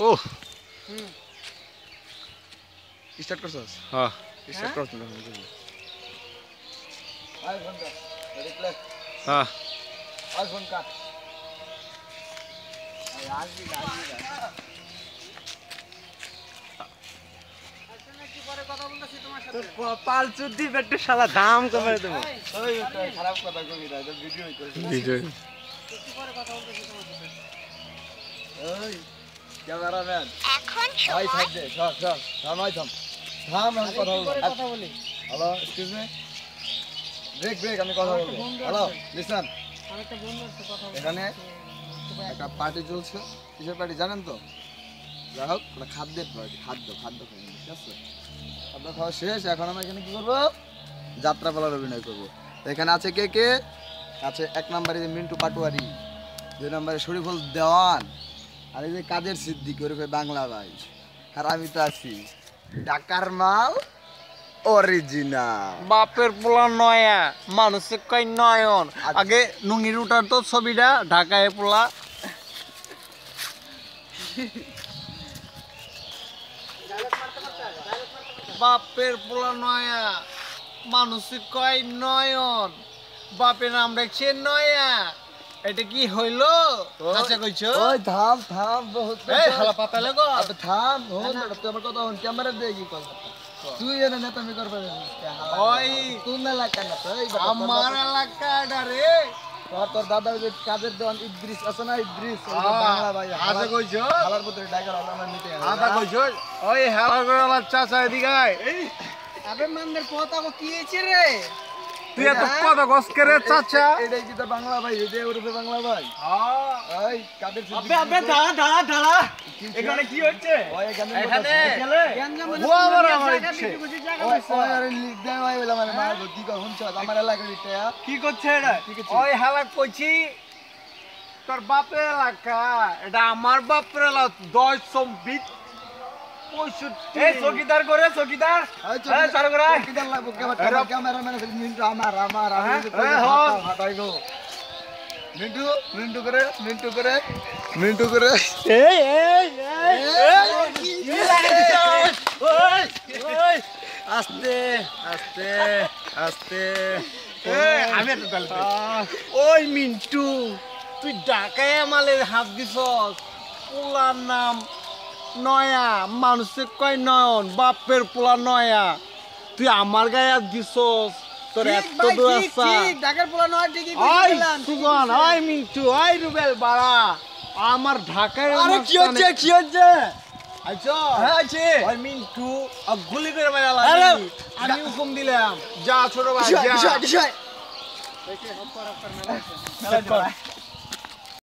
ওহ start করছস হ্যাঁ start করছ না হ্যাঁ কপাল চুদি বেটে শালা দাম কমে দেবো ওই খারাপ কথা কবি না ভিডিও করছিস বিজয় কি করে কথা বলতেছি তোমার সাথে ওই ক্যামেরাম্যান এখন ভাই থাক দে সর সর থামাই থাম থাম আমি কথা বলবো কথা বলি হ্যালো এক্সকিউজ মি ব্রেক আমি কথা বলবো হ্যালো লিসেন আমি একটা বন্ধুর সাথে কথা বলছি এখানে একটা পার্টি চলছে কিসের পার্টি জানেন তো যাই হোক ওটা খাদ্যের পার্টি খাদ্য খাওয়া ঠিক আছে খাদ্য খাওয়া শেষ এখন আমরা এখানে কি করবো যাত্রাপালার অভিনয় করবো তো এখানে আছে কে কে আছে 1 নম্বরে যে মিন্টু পাটোয়ারি 2 নম্বরে শরীফুল দেওয়ান আর এই যে কাদের সিদ্দিক ওরফে বাংলা ভাই আর আমি তো আছি ঢাকার মাল অরিজিনাল বাপের পোলা নয়া মানুষের কই নয়ন আগে নুঙ্গির উঠার তো ছবিটা ঢাকায় পোলা বাপের পোলা নয়া মানুষের কই নয়ন বাপের নাম রাখছে নয়া এটা কি হইলো আচ্ছা কইছো ওই থাম থাম বহুত এই শালা পাতা লাগো আবে থাম হন তুই আমার কথা হন ক্যামেরা দিয়ে কি কথা তুই এনে নেতা আমি করবে ওই তুই না লাগা না তুই আমার এলাকাটা রে তোর দাদা যে কাজের দেওয়ান ইদ্রিস আছে না ইদ্রিস বাংলা ভাই আচ্ছা কইছো হালার পুত্র ডাইগার আমরা নিতে আচ্ছা কইছো ওই হেলা করে আমার চাচা এদিকে আয় আবে মানদের কথা কি হইছে রে তুই এত কথা গস করে চাচা এটাই কি তোর বাংলা ভাই এই যে ওরফে বাংলা ভাই হ্যাঁ ওই কাদের আবে আবে দাঁড়া দাঁড়া দাঁড়া এখানে কি হচ্ছে ওই এখানে বুয়া মারা আমার ইচ্ছে ওই আরে লিখ দে ভাই বলে আমার মা কি কর হুনছ আমার এলাকার এটা কি করছে এটা ওই হেলা কইছি তোর বাপের এলাকা এটা আমার বাপের এলাকা 10 সম্বিত 65 এই চকিদার করে চকিদার এই চালু করে কিদার লাগবো ক্যামেরাম্যান মিন্টু আমার হাঁটাই গো মিন্টু করে এই এই এই আস্তে আস্তে আস্তে আমি তো চলতে ওই মিন্টু তুই ঢাকায় মালের হাত দিছস পোলার নাম নয়া মানুষের কয় নয়ন বাপের পোলা নয়া তুই আমার গায়ে হাত দিছস তোর এত দূর আসা ঢাকার পোলা নয় ঠিকই ওই সুগন ওই মিন্টু ওই রুবেল বাড়া আমার ঢাকায় আরে কি হচ্ছে আইছো হ্যাঁ আছে ওই মিন্টু গুলি করে মারা লাগি আমি হুকুম দিলাম যা ছোট ভাই যা কিসয়